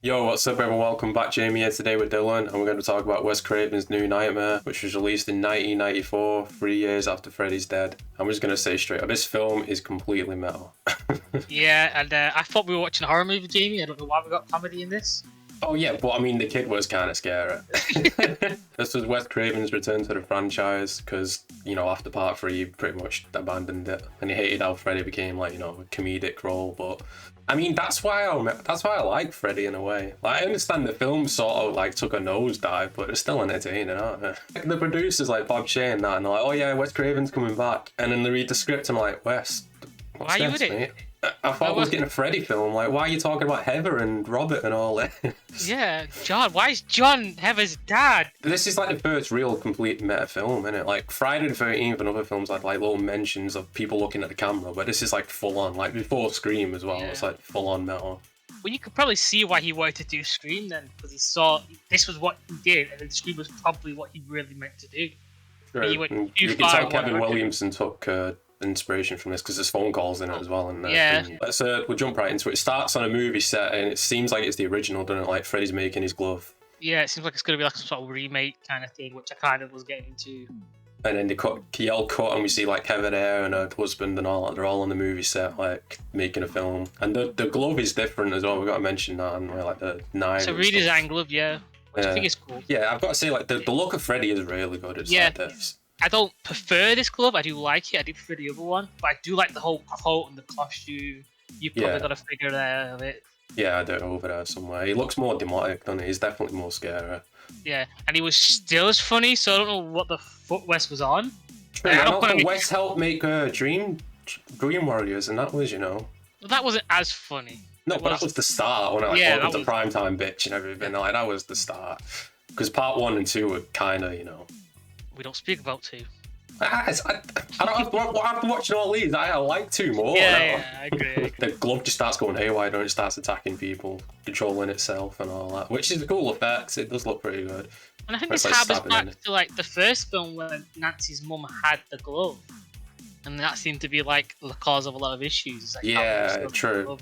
Yo, what's up everyone? Welcome back. Jamie here today with Dylan, and we're going to talk about Wes Craven's new Nightmare, which was released in 1994, 3 years after Freddy's dead. I'm just going to say straight up, this film is completely metal. Yeah, and I thought we were watching a horror movie, Jamie. I don't know why we got comedy in this. Oh yeah, but I mean, the kid was kind of scary. This was Wes Craven's return to the franchise, because, after part 3, he pretty much abandoned it, and he hated how Freddy became, a comedic role, but... I mean, that's why I like Freddy in a way. I understand the film sort of took a nosedive, but it's still entertaining, aren't they? The producers Bob Shea and that, and they're like, oh yeah, Wes Craven's coming back. And then they read the script and I'm like, Wes, what's Why are you this, with it? mate? I thought I was getting a Freddy film. Why are you talking about Heather and Robert and all that? Yeah, John. Why is John Heather's dad? This is the first real complete meta film, isn't it? Friday the 13th and other films had little mentions of people looking at the camera, but this is full on. Before Scream as well, Yeah. it's full on metal. Well, you could probably see why he wanted to do Scream then, because he saw this was what he did, and then Scream was probably what he really meant to do. Sure. He went too You can far tell in Kevin one direction. Williamson took inspiration from this because there's phone calls in it as well. And Yeah. we'll jump right into it. It starts on a movie set and it seems like it's the original, doesn't it? Like Freddy's making his glove. Yeah, it seems like it's going to be some sort of remake kind of thing, which I kind of was getting into. And then they yell cut and we see Heather there and her husband and all that. They're all on the movie set making a film. And the glove is different as well. We've got to mention that. And the knife. It's a redesign glove, yeah, which I think is cool. Yeah, I've got to say the look of Freddy is really good. It's Yeah. like this. I don't prefer this glove. I do like it. I do prefer the other one, but I do like the whole coat and the costume. You probably Yeah. got a figure there of it. Yeah, I do over there somewhere. He looks more demonic, doesn't he? He's definitely more scary. Yeah, and he was still as funny. So I don't know what the fuck Wes was on. True, and also Wes helped make Dream Warriors, and that was, Well, that wasn't as funny. No, but that was the start when I Yeah, opened that the primetime bitch and everything. That was the start. Because part 1 and 2 were kind of, We don't speak about two. I don't have after watching all these. I like 2 more. Yeah, I agree. The glove just starts going haywire, and it starts attacking people, controlling itself and all that, which is a cool effect. It does look pretty good. And I think It's this like happens stabbing back to the first film when Nancy's mum had the glove, and that seemed to be the cause of a lot of issues. Yeah, true.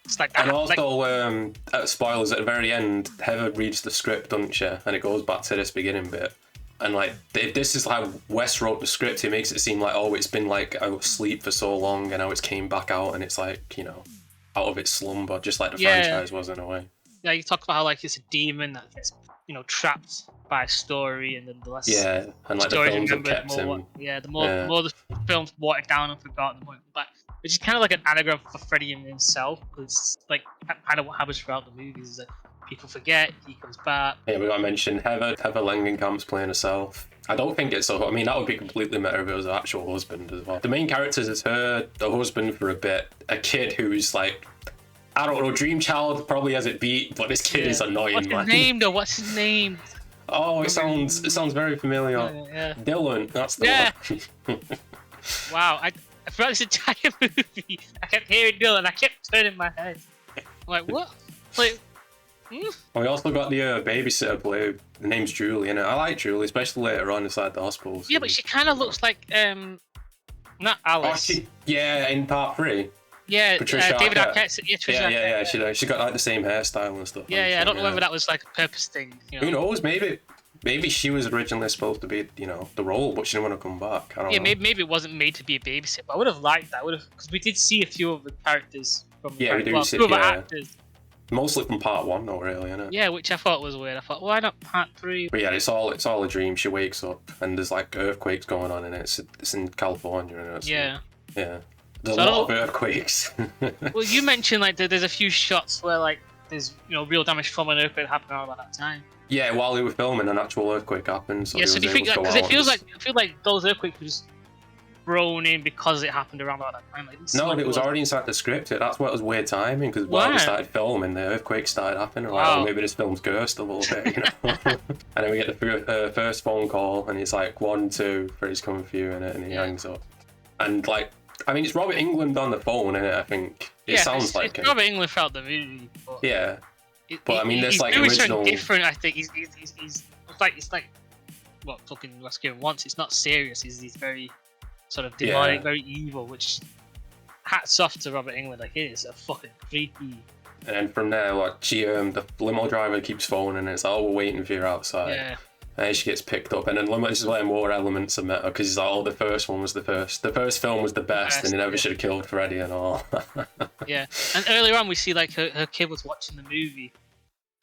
It's like And also, spoilers at the very end, Heather reads the script, doesn't she? And it goes back to this beginning bit. And if this is how Wes wrote the script, he makes it seem it's been out of sleep for so long and now it's came back out and it's out of its slumber, just like the franchise was in a way. Yeah, you talk about how it's a demon that gets trapped by a story, and then the less Yeah, and the stories films have remembered, kept him. the more the films watered down and forgotten, the more back. Which is kind of like an anagram for Freddy himself, because kind of what happens throughout the movies is that people forget, he comes back. Yeah, we got to mention Heather Langenkamp's playing herself. I don't think it's so. I mean, that would be completely meta if it was her actual husband as well. The main characters is her, the husband for a bit, a kid who's I don't know, Dream Child probably has it beat, but this kid is annoying. What's his name though? What's his name? Oh, it sounds very familiar. Yeah. Dylan, that's the one. Wow, I throughout this entire movie, I kept hearing Dylan, and I kept turning my head. I'm like, what? We also got the babysitter play. The name's Julie, and I like Julie, especially later on inside the hospital. Yeah, but she kind of looks like not Alice. In part 3. Yeah, Patricia David Arquette. Arquette. Yeah, Patricia Arquette. Yeah. She got the same hairstyle and stuff. Yeah, I don't know whether that was a purpose thing. Who knows? Maybe she was originally supposed to be, the role, but she didn't want to come back. I don't know. Maybe it wasn't made to be a babysitter. But I would have liked that. Because we did see a few of the characters from we do see few of the actors. Mostly from part 1, though, really, isn't it? Yeah, which I thought was weird. I thought, why not part 3? But yeah, it's all a dream. She wakes up and there's earthquakes going on in it. It's in California, and Yeah. Yeah. There's a lot of earthquakes. Well, you mentioned there's a few shots where there's real damage from an earthquake happening around about that time. Yeah, while they were filming, an actual earthquake happened. So So do you think because it feels like those earthquakes were just thrown in because it happened around about that time? No, it was already inside the script. That's what was weird timing, because while we started filming, the earthquake started happening. Wow. Maybe this film's cursed a little bit, And then we get the first phone call, and it's 1, 2, Freddy's coming for you, and he hangs up. And it's Robert Englund on the phone, innit? I think it sounds like it's Robert Englund throughout the movie. But yeah. But there's he's doing original. something different. I think he's it's like what fucking Wes Craven wants. It's not serious. He's very sort of demonic, very evil. Which hats off to Robert Englund. It is a fucking creepy And then from there, like the limo driver keeps phoning, and it's like, oh, we're waiting for you outside. Yeah. And then she gets picked up, and then limo is letting more elements of meta because he's like, oh, the first one was the first. The first film was the best, and he never should have killed Freddy and all. Yeah. And earlier on, we see like her kid was watching the movie,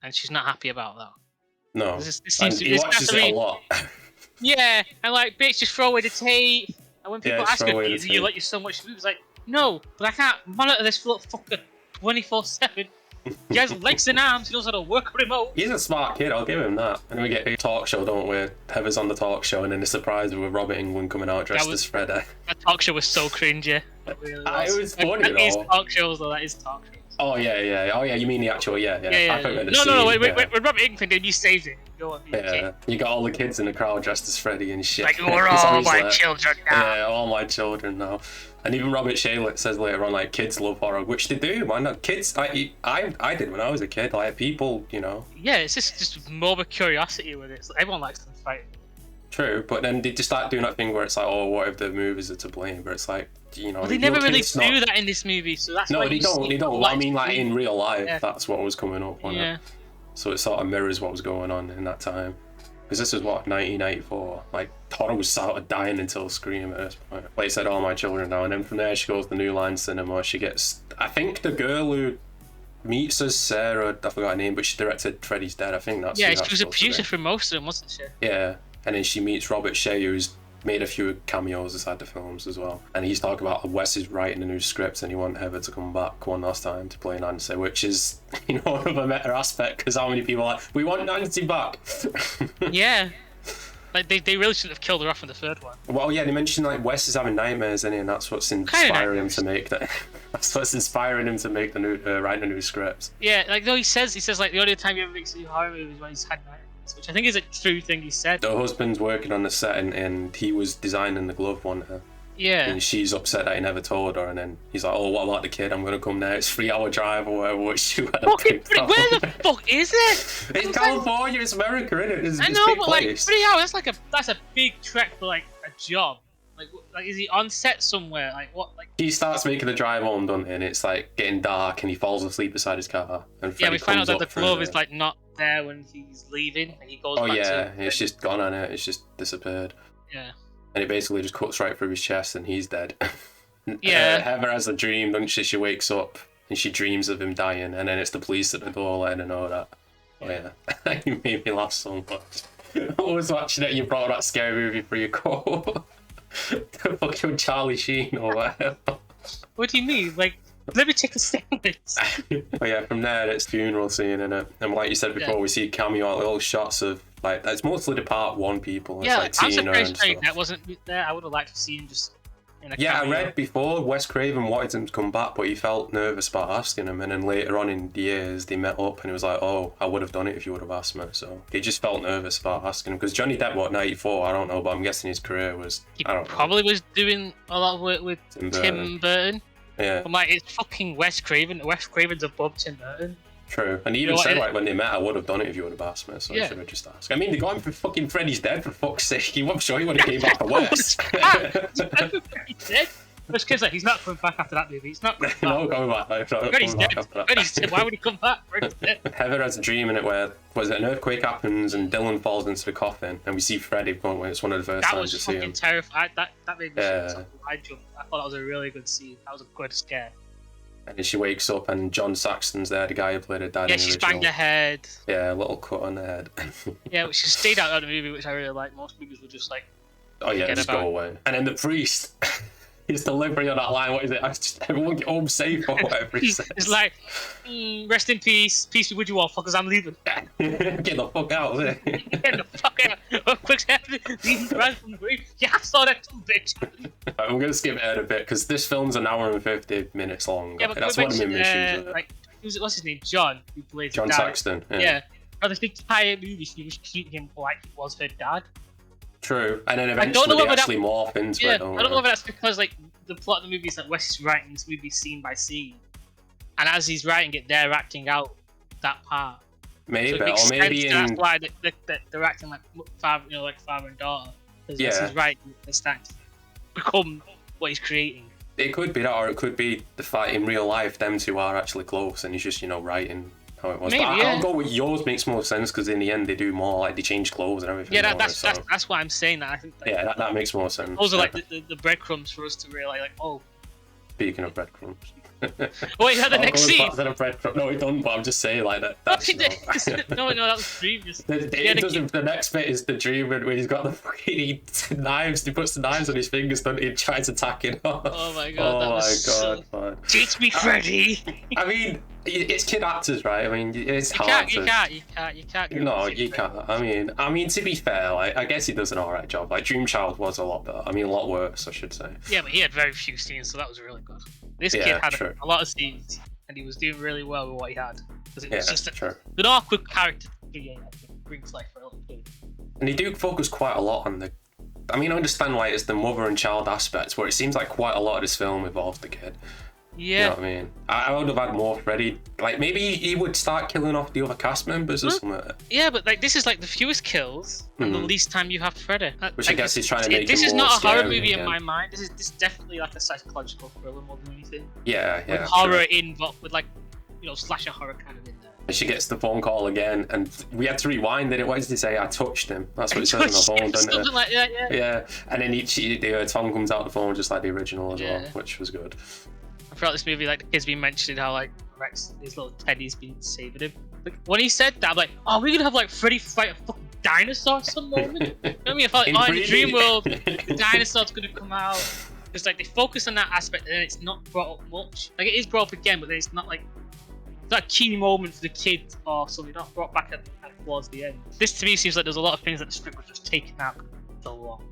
and she's not happy about that. No, This seems to he be watches it a lot. Yeah, and like, bitch, just throw away the tape. And when people ask her, throw away do the you tape. like your son watch movies? Like, no, but I can't monitor this little fucker 24/7. He has legs and arms. He knows how to work a remote. He's a smart kid, I'll give him that. And we get a talk show, don't we? Heather's on the talk show, and then the surprise with Robert Englund coming out dressed as Freddy. That talk show was so cringy. It really was. It was funny, That is though. talk shows, though. That is talk shows. Oh, yeah. Oh, yeah, you mean the actual, yeah. Yeah. I thought you meant the No. scene, When Robert Englund did, he saved it. Go on, Yeah, you got all the kids in the crowd dressed as Freddy and shit. Like, we're all my children now. Yeah, all my children now. And even Robert Shaler says later on, like, kids love horror, which they do, man. Kids, I did when I was a kid. Like, people, you know. Yeah, it's just more of a curiosity with it. So everyone likes them fighting. True, but then they just start doing that thing where it's like, oh, what if the movies are to blame? But it's like, you know, Well, they never really do that in this movie, so that's why No, they don't. Well, I mean, like in real life, Yeah. that's what was coming up on it. So it sort of mirrors what was going on in that time. Because this was what, 1994. Like, horror was sort of dying until Scream at this point. Like I said, all my children now, and then from there she goes to New Line Cinema. She gets, I think the girl who meets us, Sarah, I forgot her name, but she directed Freddy's Dead. I think that's. Yeah, who she that's was a supposed to be. producer for most of them, wasn't she? Yeah, and then she meets Robert Shea, who's made a few cameos inside the films as well. And he's talking about Wes is writing a new script and he wants Heather to come back one last time to play Nancy, which is, you know, another meta aspect, because how many people are like, we want Nancy back. Yeah. Like, they really shouldn't have killed her off in the third one. Well, yeah, they mentioned like Wes is having nightmares, and that's what's inspiring him to make that. That's what's inspiring him to make the new, write the new script. Yeah, like, no, he says like the only time he ever makes a new horror movie is when he's had nightmares, which I think is a true thing he said. The husband's working on the set, and he was designing the glove one. Yeah. And she's upset that he never told her, and then he's like, oh, what about the kid? I'm gonna come there. It's 3-hour drive or whatever. Which she had Fucking where the fuck is it? It's California, it's America, isn't it? It's I a know, big but place. like 3 hours, that's a big trek for like a job. Like is he on set somewhere? Like what? Like He starts making the drive home, doesn't he? And it's like getting dark, and he falls asleep beside his car. And yeah, Freddy we find out comes that the up glove from is like not there when he's leaving, and he goes. Oh back yeah, to it's just gone on it. It's just disappeared. Yeah. And it basically just cuts right through his chest, and he's dead. Yeah. Heather has a dream, doesn't she? She wakes up and she dreams of him dying, and then it's the police at the door letting her know that. Oh yeah, you made me laugh so much. I was watching it, and you brought that scary movie for your call. The fucking Charlie Sheen or whatever. What do you mean? Like, let me check the standards. But yeah, from there it's funeral scene in it, and like you said before, we see cameo little shots of like it's mostly the part one people. It's Yeah, like I'm Tina and surprised stuff. that wasn't there. I would have liked to see him just in a Yeah, I cameo. read before Wes Craven wanted him to come back, but he felt nervous about asking him, and then later on in the years they met up and he was like, oh, I would have done it if you would have asked me. So he just felt nervous about asking him, because Johnny Depp, what, 94, I don't know, but I'm guessing his career was, He I don't know. probably was doing a lot of work with Tim Burton. Yeah, But like, it's fucking Wes Craven. Wes Craven's above Tim Burton. true. And he even You know said, what, like, when they met, I would have done it if you would have asked me, so I Yeah. should have just asked. I mean, they got him for fucking Freddy's Dead, for fuck's sake. I'm sure he would have came back for Wes. He's dead. This kid's like, he's not coming back after that movie. He's not coming back. No, coming back. Like, Freddy's coming back dead. after that. Freddy's dead. Why would he come back? Freddy's dead. Heather has a dream in it where, was it an earthquake happens and Dylan falls into the coffin, and we see Freddy, don't we? It's one of the first That times was you see him. fucking terrifying. That made me Yeah. shit. I jumped. I thought that was a really good scene. That was a good scare. And then she wakes up and John Saxton's there, the guy who played her dad Yeah, in the she's original. banged her head. Yeah, a little cut on the head. Yeah, she stayed out of the movie, which I really like. Most movies were just like, Oh yeah, Forget just about go it. away. And then the priest, his delivery on that line, what is it? Everyone get home safe or whatever he says. it's like, rest in peace. Peace be with you all, fuckers. I'm leaving. Get the fuck out, is it? Get the fuck out. Oh, quick, leave the right from the grave. Yeah, I saw that too, bitch. I'm going to skip ahead a bit, because this film's an hour and 50 minutes long. Yeah, but That's one of my issues with it. like, what's his name? John, who plays John dad. Saxton. Yeah. For the entire movie, she was treating him like he was her dad. True. And then don't eventually know they whether actually morph into Yeah, it. I don't know if that's because like the plot of the movie is that Wes is writing this movie scene by scene, and as he's writing it, they're acting out that part. Maybe, So it makes or maybe sense that's in... why they're acting like father, like father and daughter. Because as Yeah. he's writing, they're starting to become what he's creating. It could be that, or it could be the fact in real life them two are actually close, and he's just writing how it was. Maybe, but yeah. I'll go with yours. Makes more sense because in the end they do more, like they change clothes and everything. Yeah, that's why I'm saying that. I think that makes more sense. Those are like the breadcrumbs for us to realize, like, oh. Speaking of breadcrumbs. Wait, the next scene. No, it doesn't. But I'm just saying like that. No, that was previous. The next bit is the dream where he's got the fucking knives. He puts the knives on his fingers, and he tries attacking. Oh my god! Man. Teach me, Freddy. I mean, it's kid actors, right? I mean, it's hard. You can't. No, you can't. I mean, to be fair, like, I guess he does an alright job. Like Dream Child was a lot better. I mean, a lot worse, I should say. Yeah, but he had very few scenes, so that was really good. This kid had a lot of scenes, and he was doing really well with what he had. Because it was just an awkward character to create, I think, brings life for a little kid. And they do focus quite a lot on the. I mean, I understand like it's the mother and child aspects, where it seems like quite a lot of this film involves the kid. Yeah. You know what I mean? I would have had more Freddy. Like, maybe he would start killing off the other cast members or something. Yeah, but like this is like the fewest kills and the least time you have Freddy. Which I guess he's trying to make this him is more not a horror scary movie again. in my mind. This is definitely like a psychological thriller more than anything. Yeah. With horror with like, slasher horror kind of in there. And she gets the phone call again, and we had to rewind it. What does he say? I touched him. That's what it says on the phone, doesn't it? Something like that, yeah. Yeah, and then Tom comes out the phone just like the original as well, which was good. Throughout this movie, like the kid's been mentioning how like Rex, his little Teddy's been saving him. Like when he said that, I'm like, oh, we're gonna have like Freddy fight a fucking dinosaur some moment. You know what I mean? I felt like, in the dream world, the dinosaur's gonna come out. It's like they focus on that aspect, and then it's not brought up much. Like it is brought up again, but then it's not like a key moment for the kid or something. Not brought back towards the end. This to me seems like there's a lot of things that the script was just taken out so long.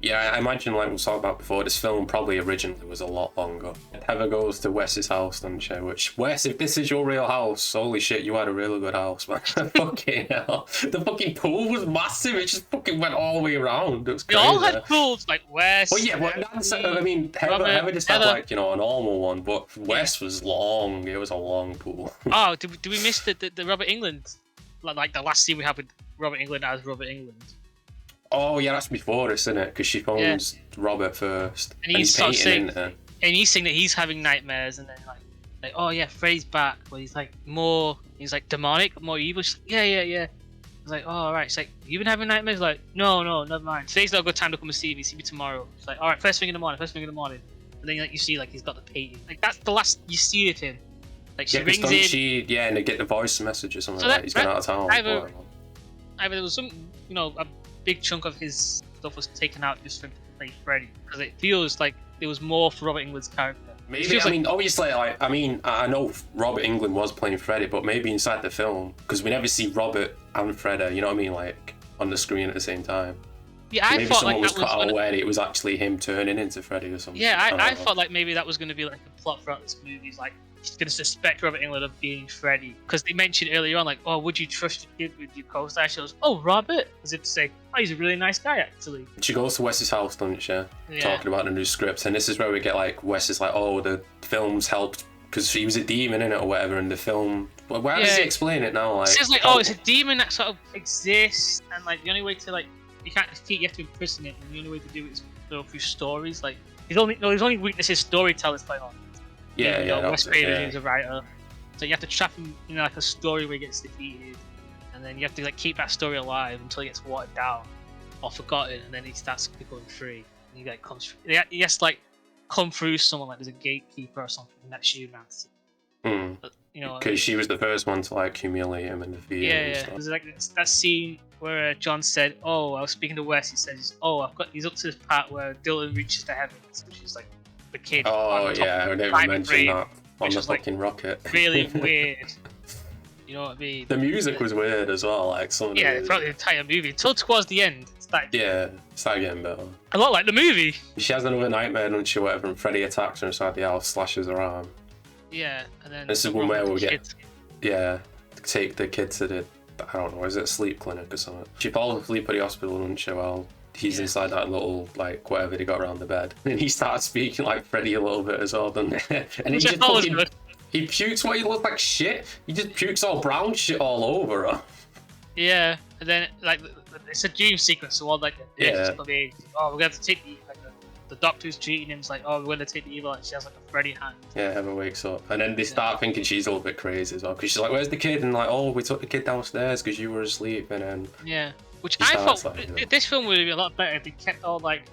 Yeah, I imagine, like we talked about before, this film probably originally was a lot longer. Heather goes to Wes's house, doesn't she? Which, Wes, if this is your real house, holy shit, you had a really good house, man. Fucking hell. The fucking pool was massive. It just fucking went all the way around. It was crazy. We all had pools, like Wes. Well, yeah, I mean, Heather just had, like, a normal one, but Wes was long. It was a long pool. Oh, did we miss the Robert Englund? Like the last scene we had with Robert Englund as Robert Englund. Oh yeah, that's before this, isn't it? Because she phones Robert first, and he's painting saying, into her. And he's saying that he's having nightmares, and then like oh yeah, Freddy's back, but he's like demonic, more evil. She's like, yeah. He's like, oh alright. She's like, you been having nightmares? Like, no, never mind. Today's not a good time to come and see me. See me tomorrow. She's like, alright, first thing in the morning. And then like you see like he's got the painting. Like that's the last you see of him. Like she rings in. And they get the voice message or something like that. He's gone out of town. Either there was some, a big chunk of his stuff was taken out just for him to play Freddy, because it feels like there was more for Robert Englund's character. Maybe, I mean, obviously, I know Robert Englund was playing Freddy, but maybe inside the film, because we never see Robert and Freddy, you know what I mean, like on the screen at the same time. Yeah, maybe someone was cut out where it was actually him turning into Freddy or something. Yeah, I thought like maybe that was going to be like a plot throughout this movie. Like he's going to suspect Robert Englund of being Freddy, because they mentioned earlier on like, oh, would you trust your kid with your co-star? She goes, oh, Robert, as if to say, oh, he's a really nice guy actually. She goes to Wes's house, doesn't she? Yeah. Talking about the new script, and this is where we get like Wes is like, oh, the film's helped because he was a demon in it or whatever, and the film. Well, why does he explain it now? Like, it says like, oh, it's a demon that sort of exists, and like the only way to like. You can't defeat, you have to imprison it, and the only way to do it is go through stories. Like his only weakness is storytelling style. Wes Craven is a writer, so you have to trap him in like a story where he gets defeated, and then you have to like keep that story alive until he gets watered down or forgotten, and then he starts becoming free. And he like comes, he has to like come through someone, like there's a gatekeeper or something, and that's humanity. Because she was the first one to like humiliate him and defeat him. Yeah. There's like that scene where John said, "Oh, I was speaking to Wes." He says, "Oh, he's up to this part where Dylan reaches the heavens," which is like the kid. Oh yeah, I never mentioned that on the fucking rocket. Really weird. You know what I mean? The music was weird as well, like some of the throughout the entire movie until towards the end. It started getting better. A lot like the movie. She has another nightmare, doesn't she? Whatever, and Freddy attacks her inside the house, slashes her arm. Yeah, and then this is one where we'll take the kid to the, I don't know, is it a sleep clinic or something? She falls asleep at the hospital, doesn't she? While he's inside that little, like, whatever they got around the bed. And he starts speaking like Freddy a little bit as well, doesn't he? And he pukes what he looks like shit. He just pukes all brown shit all over her. Yeah, and then, like, it's a dream sequence, so all like, we're going to take the doctor's treating him. It's like, oh, we're gonna take the evil, and she has like a Freddy hand. Yeah, Emma wakes up, and then they start thinking she's a little bit crazy as well, because she's like, "Where's the kid?" And like, "Oh, we took the kid downstairs because you were asleep." And then which I thought this film would be a lot better if they kept all like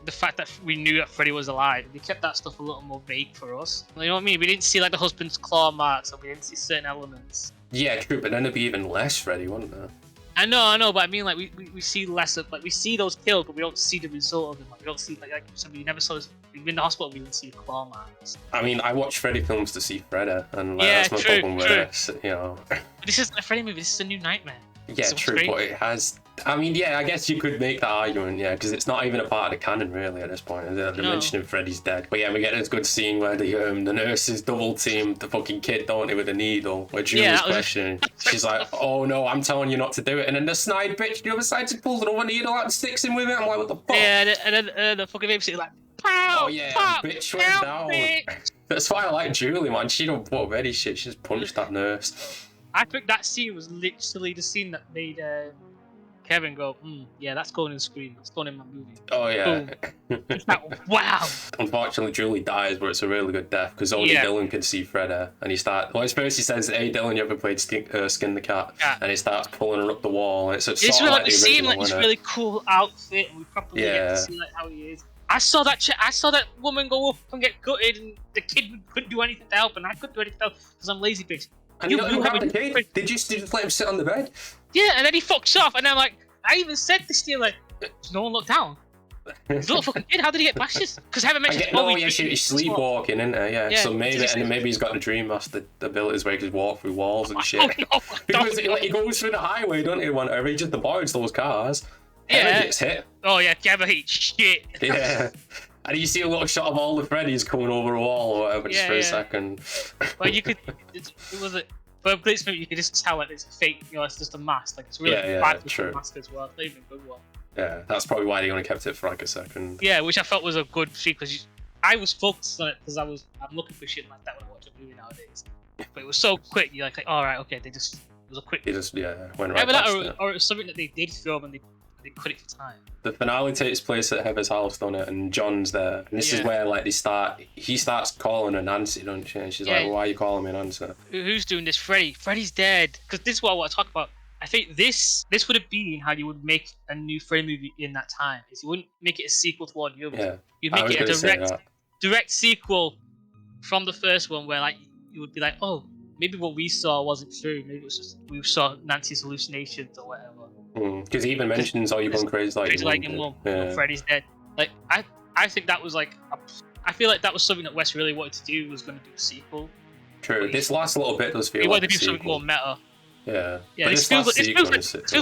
the fact that we knew that Freddy was alive. They kept that stuff a little more vague for us. You know what I mean? We didn't see like the husband's claw marks, or we didn't see certain elements. Yeah, true, but then it'd be even less Freddy, wouldn't there? I know, but I mean, like, we see less of, like, we see those kills, but we don't see the result of them. Like, we don't see, like so we never saw this. In the hospital, we didn't see claw marks. I mean, I watch Freddy films to see Freddy, and like, that's my problem with this, you know. But this isn't a Freddy movie, this is a new Nightmare. Yeah, true, but it has... I mean, yeah, I guess you could make that argument, yeah, because it's not even a part of the canon, really, at this point. They're mentioning Freddy's dead. But yeah, we get this good scene where the nurses double-team the fucking kid, don't they, with a needle, where Julie's questioning. She's like, "Oh, no, I'm telling you not to do it." And then the snide bitch, the other side, just pulls another needle out and sticks him with it. I'm like, what the fuck? Yeah, and then the fucking babysitter like, pow, oh, yeah, pop, bitch went down. Bitch. That's why I like Julie, man. She don't put up any shit. She just punched that nurse. I think that scene was literally the scene that made Kevin go, yeah, that's going in Scream. That's going in my movie. Oh, yeah. Wow. Unfortunately, Julie dies, but it's a really good death, because only Dylan can see Freddy. And he starts... Well, first he says, "Hey, Dylan, you ever played Skin the Cat?" Yeah. And he starts pulling her up the wall. And it's sort really, of like we see him like this really cool outfit, and we probably get to see like how he is. I saw that woman go up and get gutted, and the kid couldn't do anything to help, and I couldn't do anything to help because I'm lazy, bitch. And you have the kid? Did you just let him sit on the bed? Yeah, and then he fucks off, and I'm like, I even said this to you, like, does no one look down? He's a little fucking kid. How did he get bashes? Because I haven't mentioned. He's sleepwalking, isn't it? Yeah. So maybe he's got the dream master abilities where he can walk through walls and shit. Because he goes through the highway, don't he? Whenever he just avoids those cars. Yeah. He gets hit. Oh yeah, Gabba eats shit. Yeah. And you see a little shot of all the Freddys coming over a wall or whatever, just for a second. Well, you could. It was a. But this movie, you could just tell it's a fake. You know, it's just a mask. Like it's really bad for a mask as well. It's not even a good one. Yeah, that's probably why they only kept it for like a second. Yeah, which I felt was a good treat because I was focused on it because I'm looking for shit like that when I watch a movie nowadays. But it was so quick. You're like, all right, okay, it was a quick. They just went right past it. Or it was something that they did film and they cut it for time. The finale takes place at Heather's house, don't it? And John's there. And this is where like he starts calling her Nancy, don't she? And she's like, "Why are you calling me Nancy?" Who's doing this? Freddy. Freddy's dead. Because this is what I want to talk about. I think this would have been how you would make a new Freddy movie in that time. Is you wouldn't make it a sequel to one of the others. Yeah. You'd make it a direct sequel from the first one, where like you would be like, "Oh, maybe what we saw wasn't true. Maybe it was just we saw Nancy's hallucinations or whatever." Because he even mentions, "Oh, you're going crazy like your mum. Freddy's dead." Like I think that was like I feel like that was something that Wes really wanted to do. Was going to do a sequel. True. This last little bit does feel he like wanted to do something more meta. Yeah. Yeah. It feels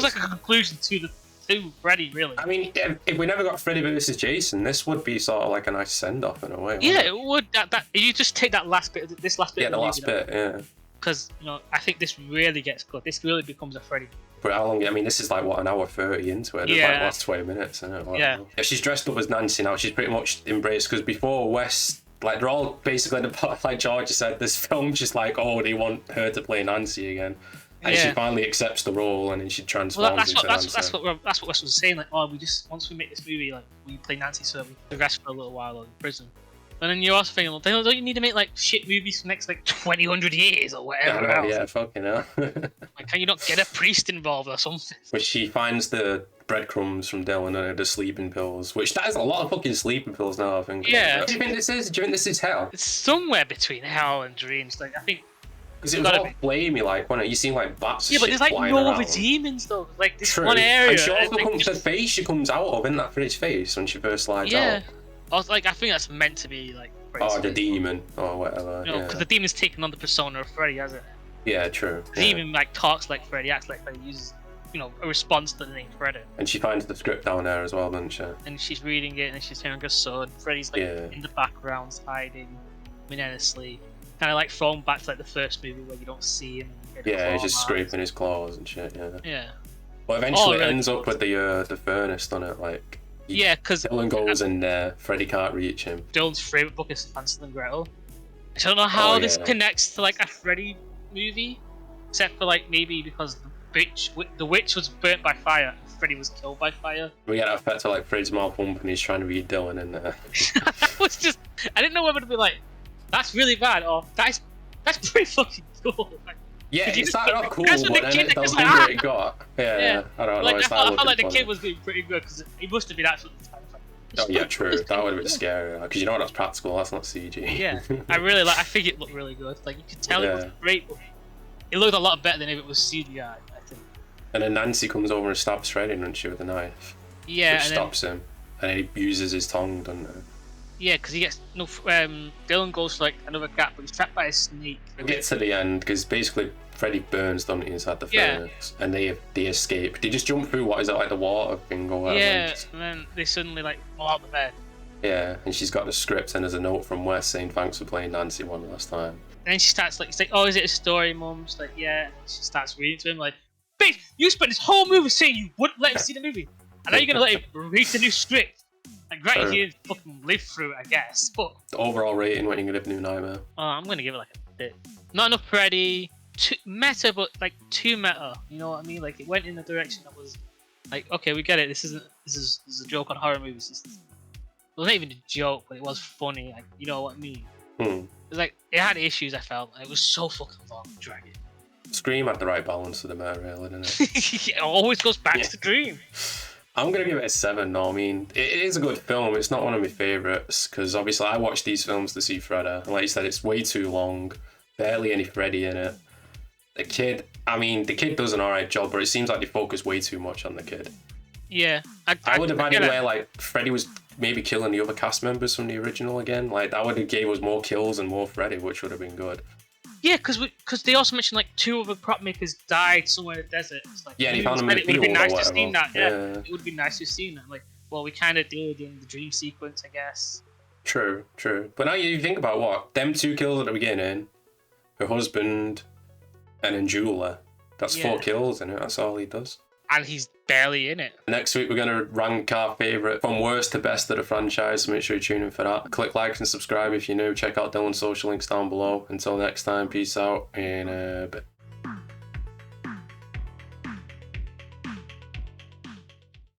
like a conclusion to Freddy, really. I mean, if we never got Freddy versus Jason, this would be sort of like a nice send off in a way. Yeah, it would. That you just take that last bit. This last bit. Yeah, the last bit. Yeah. Because I think this really gets good. This really becomes a Freddy. But how long? I mean, this is like what, an hour 30 into it. There's like the last 20 minutes, isn't it? Yeah. If she's dressed up as Nancy now, she's pretty much embraced. Because before Wes, like they're all basically like George said, this film just like, oh, they want her to play Nancy again, and she finally accepts the role, and then she transforms into Nancy. That's what Wes was saying. Like, oh, once we make this movie, like we play Nancy, so we progress for a little while in prison. And then you're also thinking, well, don't you need to make like shit movies for the next like 200 years or whatever? Yeah, fucking hell. Like, can you not get a priest involved or something? Which she finds the breadcrumbs from Dylan and the sleeping pills, which that is a lot of fucking sleeping pills now, I think. Yeah. What do you think this is? Do you think this is hell? It's somewhere between hell and dreams. Like, I think. Because it was all flamey, like, when you see like bats. Yeah, but there's like no other demons though. Like this one area. And she also comes the face she comes out of, isn't that Freddy's face when she first slides out? I think that's meant to be like. Oh, the demon or whatever. No, because the demon's taken on the persona of Freddy, hasn't it? Yeah, true. The demon like talks like Freddy, acts like Freddy, uses a response to the name Freddy. And she finds the script down there as well, doesn't she? And she's reading it, and she's hearing her son. Freddy's like in the background, hiding menacingly, kind of like thrown back to like the first movie where you don't see him. Yeah, he's just scraping his claws and shit. Yeah. Yeah. But eventually, it ends up with the furnace, doesn't it? Like. Yeah, because Dylan goes in there, Freddy can't reach him. Dylan's favourite book is Hansel and Gretel. I don't know how this connects to like a Freddy movie, except for like maybe because the witch was burnt by fire, and Freddy was killed by fire. We get that effect of like Fred's mouth pump and he's trying to read Dylan in there. That was just, I didn't know whether to be like, that's really bad, or that's pretty fucking cool. Like, yeah, it started off cool, that's but what then the kid, it doesn't like, what it got. Yeah, I don't know. Like, I felt like the funny. kid was doing pretty good because he must have been absolutely terrified. Oh yeah, true. That would have been scary because you know that's practical. That's not CG. Yeah, I think it looked really good. Like you could tell it was great, but it looked a lot better than if it was CGI. I think. And then Nancy comes over and stabs Freddy, doesn't she, with a knife? Yeah, which stops him, and then he uses his tongue, doesn't he? Yeah, because he gets no. Dylan goes for like another cat, but he's trapped by a snake. We get to the end because basically Freddy burns, doesn't he, inside the furnace, and they escape. They just jump through what is it, like the water thing or whatever? Yeah, and then they suddenly like fall out the bed. Yeah, and she's got the script, and there's a note from Wes saying thanks for playing Nancy one last time. Then she starts like, oh, is it a story, Mum? She's like, yeah. And she starts reading to him like, bitch, you spent this whole movie saying you wouldn't let him see the movie, and now you're gonna let him read the new script. Like, granted, he didn't fucking live through it, I guess, but... The overall rating, what are you gonna give New Nightmare? Oh, I'm gonna give it like a bit. Not enough Freddy, too meta, but like too meta. You know what I mean? Like, it went in a direction that was like, okay, we get it. This is a joke on horror movies. It wasn't even a joke, but it was funny. Like, you know what I mean? It was like, it had issues, I felt. It was so fucking long, dragging. Scream had the right balance of the murder, really, didn't it? It always goes back to Dream. I'm going to give it a 7, though. I mean, it is a good film. It's not one of my favourites, because obviously I watched these films to see Freddy. And like you said, it's way too long. Barely any Freddy in it. The kid does an alright job, but it seems like they focus way too much on the kid. Yeah. I would have had it where, like, Freddy was maybe killing the other cast members from the original again. Like, that would have gave us more kills and more Freddy, which would have been good. Yeah, because they also mentioned like 2 other prop makers died somewhere in the desert. It's like, yeah, and he found them in the field. It would be nice to have seen that. Yeah, it would be nice to have seen that. Like, well, we kind of did in the dream sequence, I guess. True. But now you think about what them 2 kills at the beginning, her husband, and then Julia. That's 4 kills in it. That's all he does. And he's barely in it. Next week, we're going to rank our favourite from worst to best of the franchise, so make sure you tune in for that. Click like and subscribe if you're new. Check out Dylan's social links down below. Until next time, peace out in a bit.